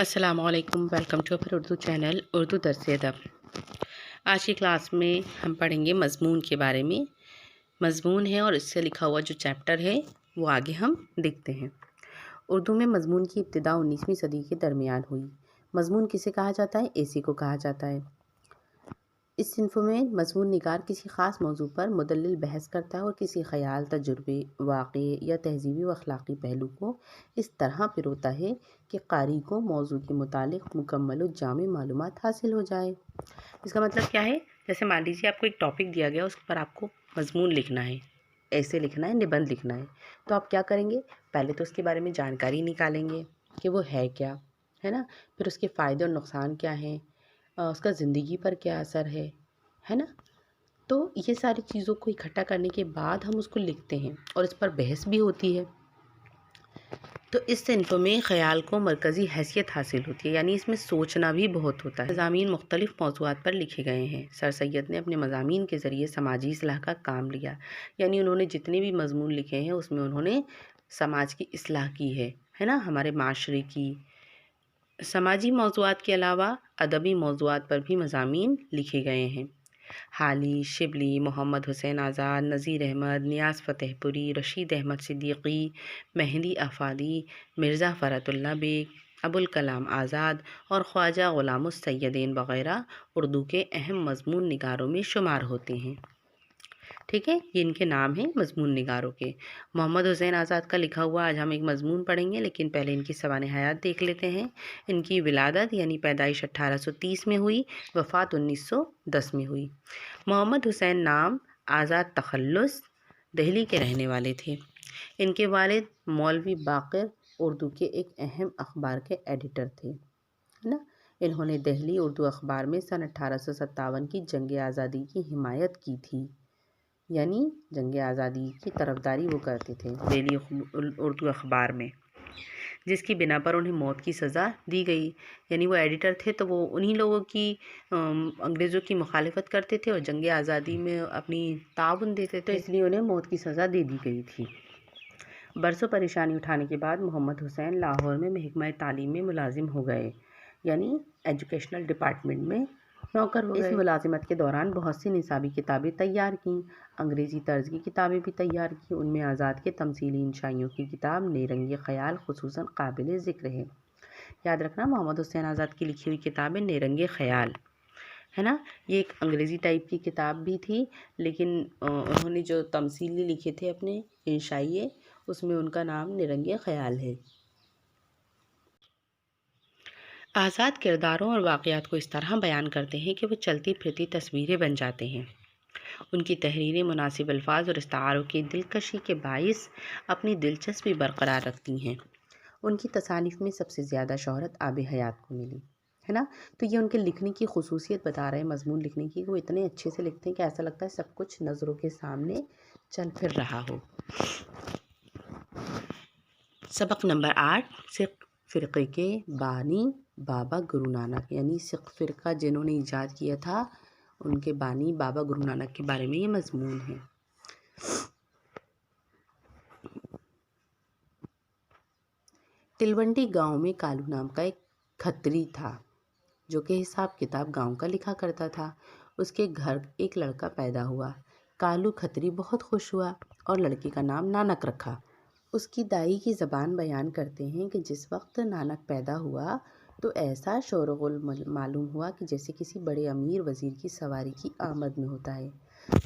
अस्सलाम वालेकुम। Welcome to our Urdu channel Urdu दर्स अदब। आज की क्लास में हम पढ़ेंगे मज़मून के बारे में। मज़मून है और इससे लिखा हुआ जो चैप्टर है वो आगे हम देखते हैं। उर्दू में मज़मून की इब्तिदा 19वीं सदी के दरमियान हुई। मज़मून किसे कहा जाता है? एसी को कहा जाता है। इस सिन्फ़ में मज़मून निगार किसी ख़ास मौजू पर मुदल्लिल बहस करता है और किसी ख़याल, तजुर्बे, वाक़े या तहज़ीबी व अख़लाक़ी पहलू को इस तरह पिरोता है कि क़ारी को मौजू के मुतालिक़ मुकम्मल व जामे मालूमात हासिल हो जाए। इसका मतलब क्या है? जैसे मान लीजिए आपको एक टॉपिक दिया गया, उस पर आपको मज़मून लिखना है, ऐसे लिखना है, निबंध लिखना है। तो आप क्या करेंगे? पहले तो उसके बारे में जानकारी निकालेंगे कि वो है क्या, है ना? फिर उसके फ़ायदे और नुकसान क्या हैं, उसका ज़िंदगी पर क्या असर है ना? तो ये सारी चीज़ों को इकट्ठा करने के बाद हम उसको लिखते हैं और इस पर बहस भी होती है। तो इस सिन्फ़ में ख़याल को मरकज़ी हैसियत हासिल होती है, यानी इसमें सोचना भी बहुत होता है। मज़ामीन मुख्तलिफ़ मौज़ूआत पर लिखे गए हैं। सर सैयद ने अपने मज़ामीन के ज़रिए समाजी इस्लाह का काम लिया, यानी उन्होंने जितने भी मज़मून लिखे हैं उसमें उन्होंने समाज की इस्लाह की है ना? हमारे माशरे की। समाजी मौज़ूआत के अलावा अदबी मौज़ूआत पर भी मज़ामीन लिखे गए हैं। हाली, शिबली, मोहम्मद हुसैन आज़ाद, नज़ीर अहमद, नियाज़ फ़तेहपुरी, रशीद अहमद सिद्दीक़ी, मेहदी आफ़ादी, मिर्ज़ा फ़रतुल्लाह बेग, अबुल कलाम आज़ाद और ख्वाजा ग़ुलामुस सैयदीन वग़ैरह उर्दू के अहम मज़मून निगारों में शुमार होते हैं। ठीक है, ये इनके नाम हैं मज़मून निगारों के। मोहम्मद हुसैन आज़ाद का लिखा हुआ आज हम एक मज़मून पढ़ेंगे, लेकिन पहले इनकी सवाने हयात देख लेते हैं। इनकी विलादत यानी पैदाइश 1830 में हुई, वफ़ात 1910 में हुई। मोहम्मद हुसैन नाम आज़ाद तख़ल्लुस दिल्ली के रहने वाले थे। इनके वालिद मौलवी बाक़िर उर्दू के एक अहम अखबार के एडिटर थे, है ना? इन्होंने दिल्ली उर्दू अखबार में सन 1857 की जंग आज़ादी की हिमायत की थी, यानी जंग आज़ादी की तरफदारी वो करते थे दिल्ली उर्दू अखबार में, जिसकी बिना पर उन्हें मौत की सज़ा दी गई। यानी वो एडिटर थे तो वो उन्हीं लोगों की अंग्रेज़ों की मुखालिफत करते थे और जंग आज़ादी में अपनी ताउन देते थे, तो इसलिए उन्हें मौत की सज़ा दे दी गई थी। बरसों परेशानी उठाने के बाद मोहम्मद हुसैन लाहौर में महकमा तालीम में मुलाजिम हो गए, यानी एजुकेशनल डिपार्टमेंट में नौकर हो गए। इस मुलाजिमत के दौरान बहुत सी निसाबी किताबें तैयार कीं, अंग्रेज़ी तर्ज की किताबें भी तैयार की। उनमें आज़ाद के तमसीली इंशाइयों की किताब नेरंगे ख़याल खुसूसन काबिल ज़िक्र है। याद रखना, मोहम्मद हुसैन आज़ाद की लिखी हुई किताब है नेरंगे ख़याल, है ना? ये एक अंग्रेज़ी टाइप की किताब भी थी, लेकिन उन्होंने जो तमसीली लिखे थे अपने इंशाइये, उसमें उनका नाम नेरंगे ख़याल है। आज़ाद किरदारों और वाक़यात को इस तरह बयान करते हैं कि वो चलती फिरती तस्वीरें बन जाते हैं। उनकी तहरीरें मुनासिब अल्फाज और इस्तारों की दिलकशी के बाइस अपनी दिलचस्पी बरकरार रखती हैं। उनकी तसानीफ़ में सबसे ज़्यादा शोहरत आब हयात को मिली, है ना? तो ये उनके लिखने की खुसूसियत बता रहे हैं, मज़मून लिखने की। वो इतने अच्छे से लिखते हैं कि ऐसा लगता है सब कुछ नज़रों के सामने चल फिर रहा हो। सबक नंबर 8, सिख फ़िरक़े के बानी बाबा गुरु नानक, यानी सिख फ़िरक़ा जिन्होंने ईजाद किया था उनके बानी बाबा गुरु नानक के बारे में ये मज़मून है। तिलवंडी गांव में कालू नाम का एक खत्री था, जो कि हिसाब किताब गांव का लिखा करता था। उसके घर एक लड़का पैदा हुआ। कालू खत्री बहुत खुश हुआ और लड़के का नाम नानक रखा। उसकी दाई की ज़बान बयान करते हैं कि जिस वक्त नानक पैदा हुआ तो ऐसा शोरगुल मालूम हुआ कि जैसे किसी बड़े अमीर वज़ीर की सवारी की आमद में होता है।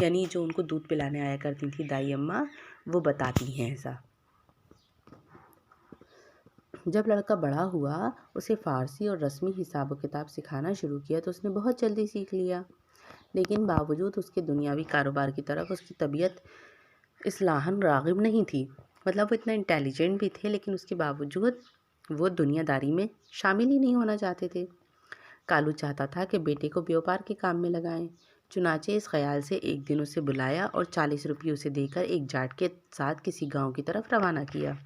यानी जो उनको दूध पिलाने आया करती थी दाई अम्मा, वो बताती हैं ऐसा। जब लड़का बड़ा हुआ, उसे फ़ारसी और रस्मी हिसाब किताब सिखाना शुरू किया तो उसने बहुत जल्दी सीख लिया, लेकिन बावजूद उसके दुनियावी कारोबार की तरफ उसकी तबीयत इस्लाहन राग़िब नहीं थी। मतलब वो इतना इंटेलिजेंट भी थे, लेकिन उसके बावजूद वो दुनियादारी में शामिल ही नहीं होना चाहते थे। कालू चाहता था कि बेटे को व्यापार के काम में लगाएं। चुनाचे इस ख्याल से एक दिन उसे बुलाया और 40 रुपये उसे देकर एक जाट के साथ किसी गांव की तरफ रवाना किया।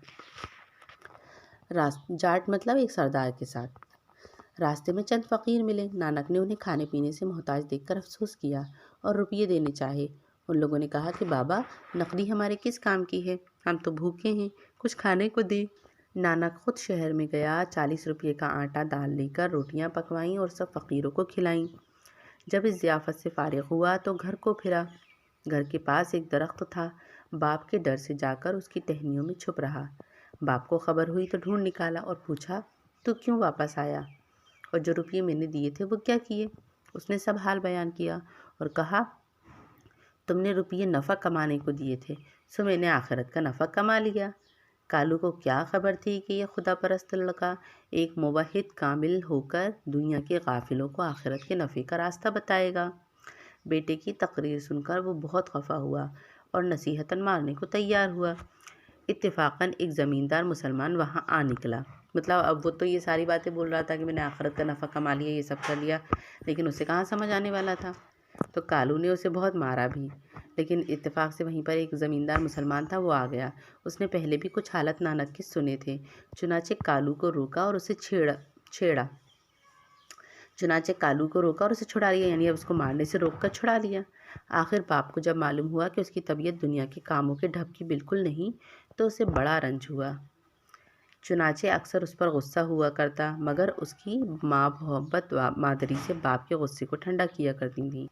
जाट मतलब एक सरदार के साथ। रास्ते में चंद फ़कीर मिले। नानक ने उन्हें खाने पीने से मोहताज देखकर अफसोस किया और रुपये देने चाहे। उन लोगों ने कहा कि बाबा, नकदी हमारे किस काम की है, हम तो भूखे हैं, कुछ खाने को दे। نانک خود شہر میں گیا، 40 روپے کا آٹا دال لے کر روٹیاں پکوائیں اور سب فقیروں کو کھلائیں۔ جب اس ضیافت سے فارغ ہوا تو گھر کو پھرا۔ گھر کے پاس ایک درخت تھا، باپ کے ڈر سے جا کر اس کی ٹہنیوں میں چھپ رہا۔ باپ کو خبر ہوئی تو ڈھونڈ نکالا اور پوچھا، تو کیوں واپس آیا؟ اور جو روپیے میں نے دیے تھے وہ کیا کیے؟ اس نے سب حال بیان کیا اور کہا، تم نے روپیے نفع کمانے کو دیے تھے، سو میں نے آخرت کا نفع کما لیا۔ کالو کو کیا خبر تھی کہ یہ خدا پرست لڑکا ایک موحد کامل ہو کر دنیا کے غافلوں کو آخرت کے نفع کا راستہ بتائے گا۔ بیٹے کی تقریر سن کر وہ بہت خفا ہوا اور نصیحتاً مارنے کو تیار ہوا۔ اتفاقاً ایک زمیندار مسلمان وہاں آ نکلا۔ مطلب اب وہ تو یہ ساری باتیں بول رہا تھا کہ میں نے آخرت کا نفع کما لیا، یہ سب کر لیا، لیکن اسے کہاں سمجھ آنے والا تھا۔ تو کالو نے اسے بہت مارا بھی، لیکن اتفاق سے وہیں پر ایک زمیندار مسلمان تھا، وہ آ گیا۔ اس نے پہلے بھی کچھ حالات نانک کے سنے تھے، چنانچہ کالو کو روکا اور اسے چھڑا لیا، یعنی اب اس کو مارنے سے روک کر چھڑا لیا۔ آخر باپ کو جب معلوم ہوا کہ اس کی طبیعت دنیا کے کاموں کے ڈھب کی بالکل نہیں، تو اسے بڑا رنج ہوا۔ چنانچہ اکثر اس پر غصہ ہوا کرتا، مگر اس کی ماں محبت مادری سے باپ کے غصے کو ٹھنڈا کیا کرتی تھیں۔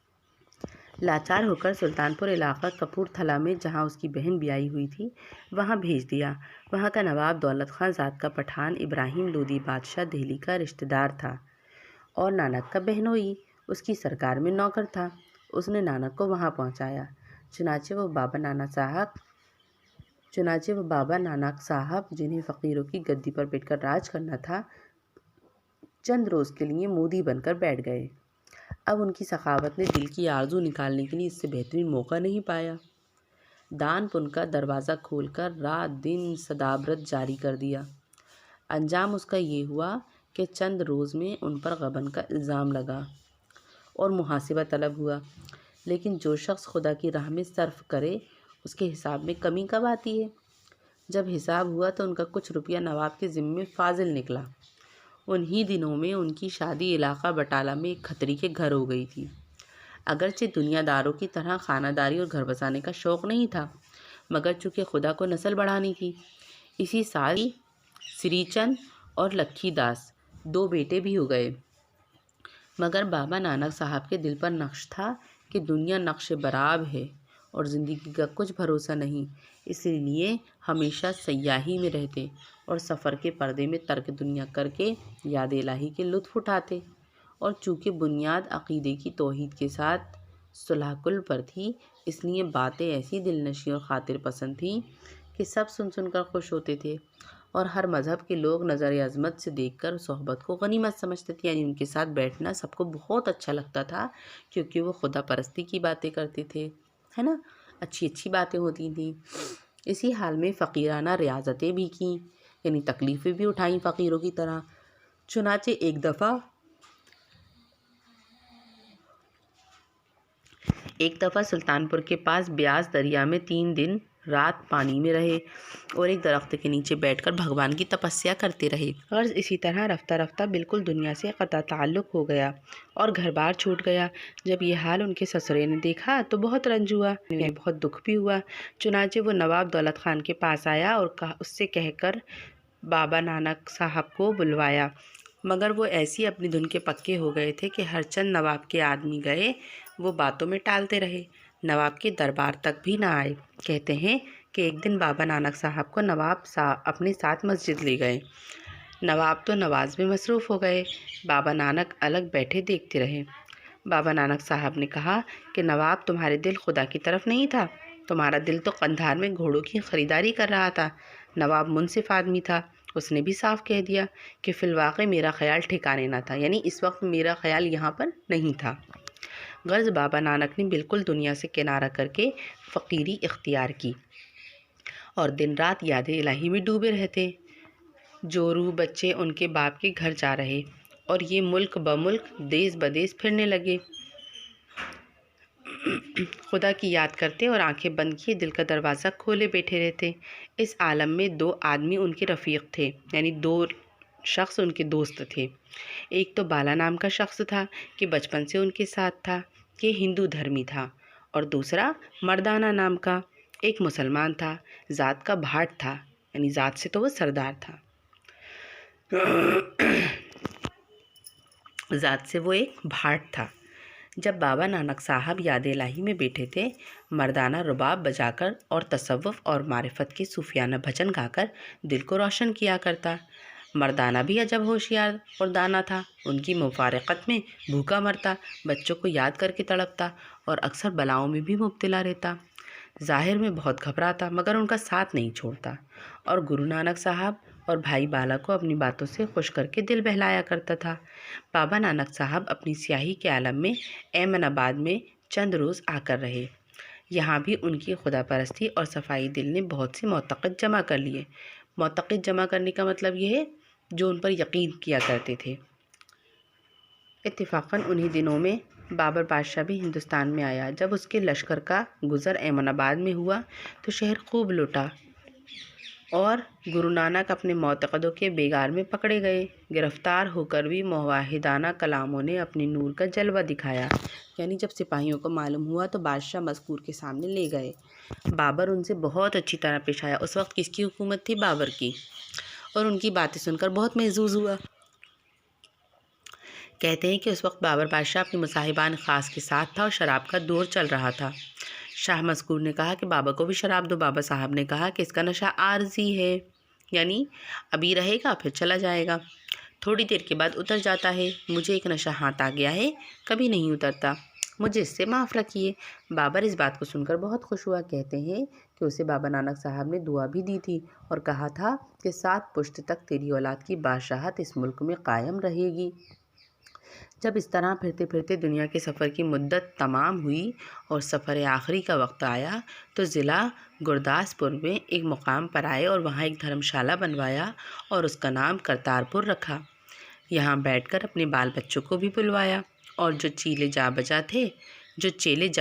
لاچار ہو کر سلطان پور علاقہ کپور تھلہ میں، جہاں اس کی بہن بیائی ہوئی تھی، وہاں بھیج دیا۔ وہاں کا نواب دولت خان ذات کا پٹھان ابراہیم لودھی بادشاہ دہلی کا رشتہ دار تھا اور نانک کا بہنوئی اس کی سرکار میں نوکر تھا۔ اس نے نانک کو وہاں پہنچایا۔ چنانچہ وہ بابا نانک صاحب جنہیں فقیروں کی گدی پر بیٹھ کر راج کرنا تھا، چند روز کے لیے مودی بن کر بیٹھ گئے۔ اب ان کی سخاوت نے دل کی آرزو نکالنے کے لیے اس سے بہترین موقع نہیں پایا۔ دان پن کا دروازہ کھول کر رات دن صدابرت جاری کر دیا۔ انجام اس کا یہ ہوا کہ چند روز میں ان پر غبن کا الزام لگا اور محاسبہ طلب ہوا۔ لیکن جو شخص خدا کی راہ میں صرف کرے، اس کے حساب میں کمی کب آتی ہے؟ جب حساب ہوا تو ان کا کچھ روپیہ نواب کے ذمے فاضل نکلا۔ انہی دنوں میں ان کی شادی علاقہ بٹالہ میں ایک کھتری کے گھر ہو گئی تھی۔ اگرچہ دنیا داروں کی طرح خانہ داری اور گھر بسانے کا شوق نہیں تھا، مگر چونکہ خدا کو نسل بڑھانی تھی، اسی سال سری چند اور لکھی داس 2 بیٹے بھی ہو گئے۔ مگر بابا نانک صاحب کے دل پر نقش تھا کہ دنیا نقش برآب ہے اور زندگی کا کچھ بھروسہ نہیں، اس لیے ہمیشہ سیاحی میں رہتے اور سفر کے پردے میں ترک دنیا کر کے یاد الہی کے لطف اٹھاتے۔ اور چونکہ بنیاد عقیدے کی توحید کے ساتھ صلح کل پر تھی، اس لیے باتیں ایسی دل نشیں اور خاطر پسند تھیں کہ سب سن کر خوش ہوتے تھے، اور ہر مذہب کے لوگ نظر عظمت سے دیکھ کر صحبت کو غنیمت سمجھتے تھے، یعنی ان کے ساتھ بیٹھنا سب کو بہت اچھا لگتا تھا، کیونکہ وہ خدا پرستی کی باتیں کرتے تھے، ہے نا، اچھی باتیں ہوتی تھیں۔ اسی حال میں فقیرانہ ریاضتیں بھی کیں، یعنی تکلیفیں بھی اٹھائیں فقیروں کی طرح۔ چنانچہ ایک دفعہ سلطان پور کے پاس بیاس دریا میں 3 دن رات پانی میں رہے اور ایک درخت کے نیچے بیٹھ کر بھگوان کی تپسیا کرتے رہے۔ غرض اسی طرح رفتہ رفتہ بالکل دنیا سے قطع تعلق ہو گیا اور گھر بار چھوٹ گیا۔ جب یہ حال ان کے سسرے نے دیکھا تو بہت رنج ہوا، انہیں بہت دکھ بھی ہوا۔ چنانچہ وہ نواب دولت خان کے پاس آیا اور اس سے کہہ کر بابا نانک صاحب کو بلوایا، مگر وہ ایسی اپنی دھن کے پکے ہو گئے تھے کہ ہر چند نواب کے آدمی گئے وہ باتوں میں ٹالتے رہے، نواب کے دربار تک بھی نہ آئے۔ کہتے ہیں کہ ایک دن بابا نانک صاحب کو نواب اپنے ساتھ مسجد لے گئے۔ نواب تو نواز میں مصروف ہو گئے، بابا نانک الگ بیٹھے دیکھتے رہے۔ بابا نانک صاحب نے کہا کہ نواب، تمہارے دل خدا کی طرف نہیں تھا، تمہارا دل تو قندھار میں گھوڑوں کی خریداری کر رہا تھا۔ نواب منصف آدمی تھا، اس نے بھی صاف کہہ دیا کہ فی الواقع میرا خیال ٹھکانے نہ تھا، یعنی اس وقت میرا خیال یہاں پر نہیں تھا۔ غرض بابا نانک نے بالکل دنیا سے کنارہ کر کے فقیری اختیار کی اور دن رات یاد الہی میں ڈوبے رہتے۔ جورو بچے ان کے باپ کے گھر جا رہے اور یہ ملک بملک دیس بدیس پھرنے لگے، خدا کی یاد کرتے اور آنکھیں بند کیے دل کا دروازہ کھولے بیٹھے رہتے۔ اس عالم میں 2 آدمی ان کے رفیق تھے، یعنی 2 شخص ان کے دوست تھے۔ ایک تو بالا نام کا شخص تھا کہ بچپن سے ان کے ساتھ تھا، کہ ہندو دھرمی تھا، اور دوسرا مردانہ نام کا ایک مسلمان تھا، ذات کا بھاٹ تھا، یعنی ذات سے تو وہ سردار تھا۔ ज़ात से वो एक भाट था। जब बाबा नानक साहब याद इलाही में बैठे थे, मर्दाना रुबाब बजाकर और तसव्वुफ़ और मारिफत के सूफियाना भजन गाकर दिल को रोशन किया करता। मर्दाना भी अजब होशियार और दाना था। उनकी मुफारकत में भूखा मरता, बच्चों को याद करके तड़पता और अक्सर बलाओं में भी मुब्तला रहता। ज़ाहिर में बहुत घबराता मगर उनका साथ नहीं छोड़ता और गुरु नानक साहब और भाई बाला को अपनी बातों से खुश करके दिल बहलाया करता था। बाबा नानक साहब अपनी स्याही के आलम में एमनाबाद में चंद रोज़ आकर रहे। यहाँ भी उनकी खुदा परस्ती और सफाई दिल ने बहुत से मोतक़िद जमा कर लिए। मोतक़िद जमा करने का मतलब ये है जो उन पर यकीन किया करते थे। इत्तिफ़ाक़न उन्हीं दिनों में बाबर बादशाह भी हिंदुस्तान में आया। जब उसके लश्कर का गुज़र एमनाबाद में हुआ तो शहर खूब लुटा और गुरु नानक अपने मोतक़दों के बेगार में पकड़े गए। गिरफ़्तार होकर भी मुवाहिदाना कलामों ने अपनी नूर का जलवा दिखाया। यानी जब सिपाहियों को मालूम हुआ तो बादशाह मज़कूर के सामने ले गए। बाबर उनसे बहुत अच्छी तरह पेश आया। उस वक्त किसकी हुकूमत थी? बाबर की। और उनकी बातें सुनकर बहुत महजूज़ हुआ। कहते हैं कि उस वक्त बाबर बादशाह अपने मुसाहिबान ख़ास के साथ था और शराब का दौर चल रहा था। शाह मज़कूर ने कहा कि बाबा को भी शराब दो। बाबा साहब ने कहा कि इसका नशा आर्जी है, यानी अभी रहेगा फिर चला जाएगा, थोड़ी देर के बाद उतर जाता है। मुझे एक नशा हाथ आ गया है, कभी नहीं उतरता, मुझे इससे माफ़ रखिए। बाबर इस बात को सुनकर बहुत खुश हुआ। कहते हैं कि उसे बाबा नानक साहब ने दुआ भी दी थी और कहा था कि 7 पुश्त तक तेरी औलाद की बादशाहत इस मुल्क में कायम रहेगी। जब इस तरह फिरते फिरते दुनिया के सफ़र की मुद्दत तमाम हुई और सफ़र आखिरी का वक्त आया तो ज़िला गुरदासपुर में एक मुकाम पर आए और वहाँ एक धर्मशाला बनवाया और उसका नाम करतारपुर रखा। यहाँ बैठकर अपने बाल बच्चों को भी बुलवाया और जो चेले जा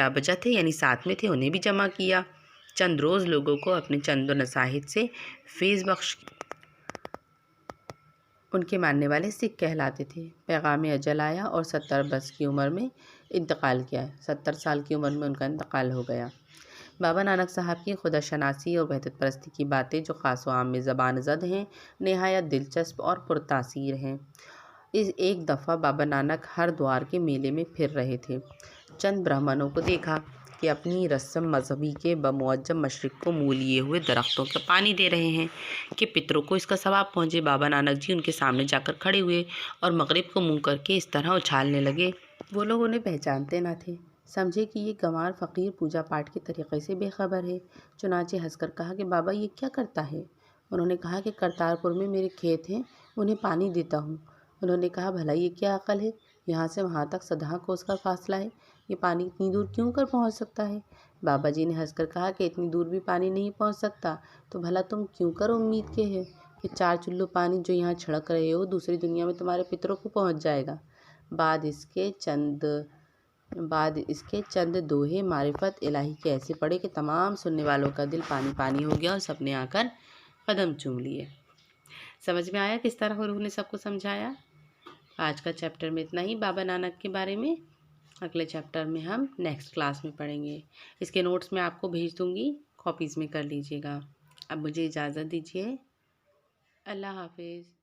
बजा थे यानी साथ में थे उन्हें भी जमा किया। चंद रोज़ लोगों को अपने चंद नसाहिद से फैज़ बख्श। उनके मानने वाले सिख कहलाते थे। पैगाम अजल आया और 70 बरस की उम्र में इंतकाल किया। 70 साल की उम्र में उनका इंतकाल हो गया। बाबा नानक साहब की खुदा शनासी और वहदत परस्ती की बातें जो ख़ास व आम में ज़बान ज़द हैं, नहायत दिलचस्प और पुरतासीर हैं। इस एक दफ़ा बाबा नानक हरिद्वार के मेले में फिर रहे थे। चंद ब्राह्मणों को देखा कि अपनी रस्म मजहबी के बमुअज्जम मशरिक़ को मुँह लिए हुए दरख्तों का पानी दे रहे हैं कि पितरों को इसका सवाब पहुँचे। बाबा नानक जी उनके सामने जाकर खड़े हुए और मगरिब को मुँह करके इस तरह उछालने लगे। वो लोग उन्हें पहचानते न थे, समझे कि ये गंवार फ़कीर पूजा पाठ के तरीक़े से बेखबर है। चुनाचे हंसकर कहा कि बाबा ये क्या करता है? उन्होंने कहा कि करतारपुर में मेरे खेत हैं, उन्हें पानी देता हूँ। उन्होंने कहा भला ये क्या अकल है, यहाँ से वहाँ तक 17 कोस का फासला है, ये पानी इतनी दूर क्यों कर पहुँच सकता है? बाबा जी ने हंसकर कहा कि इतनी दूर भी पानी नहीं पहुँच सकता तो भला तुम क्यों कर उम्मीद के है कि 4 चुल्लू पानी जो यहाँ छिड़क रहे हो दूसरी दुनिया में तुम्हारे पितरों को पहुँच जाएगा। बाद इसके चंद दोहे मारिफत इलाही के ऐसे पड़े कि तमाम सुनने वालों का दिल पानी पानी हो गया और सबने आकर कदम चूम लिए। समझ में आया किस तरह गुरु ने सबको समझाया? आज का चैप्टर में इतना ही बाबा नानक के बारे में। अगले चैप्टर में हम नेक्स्ट क्लास में पढ़ेंगे। इसके नोट्स मैं आपको भेज दूँगी, कॉपीज़ में कर लीजिएगा। अब मुझे इजाज़त दीजिए। अल्लाह हाफिज़।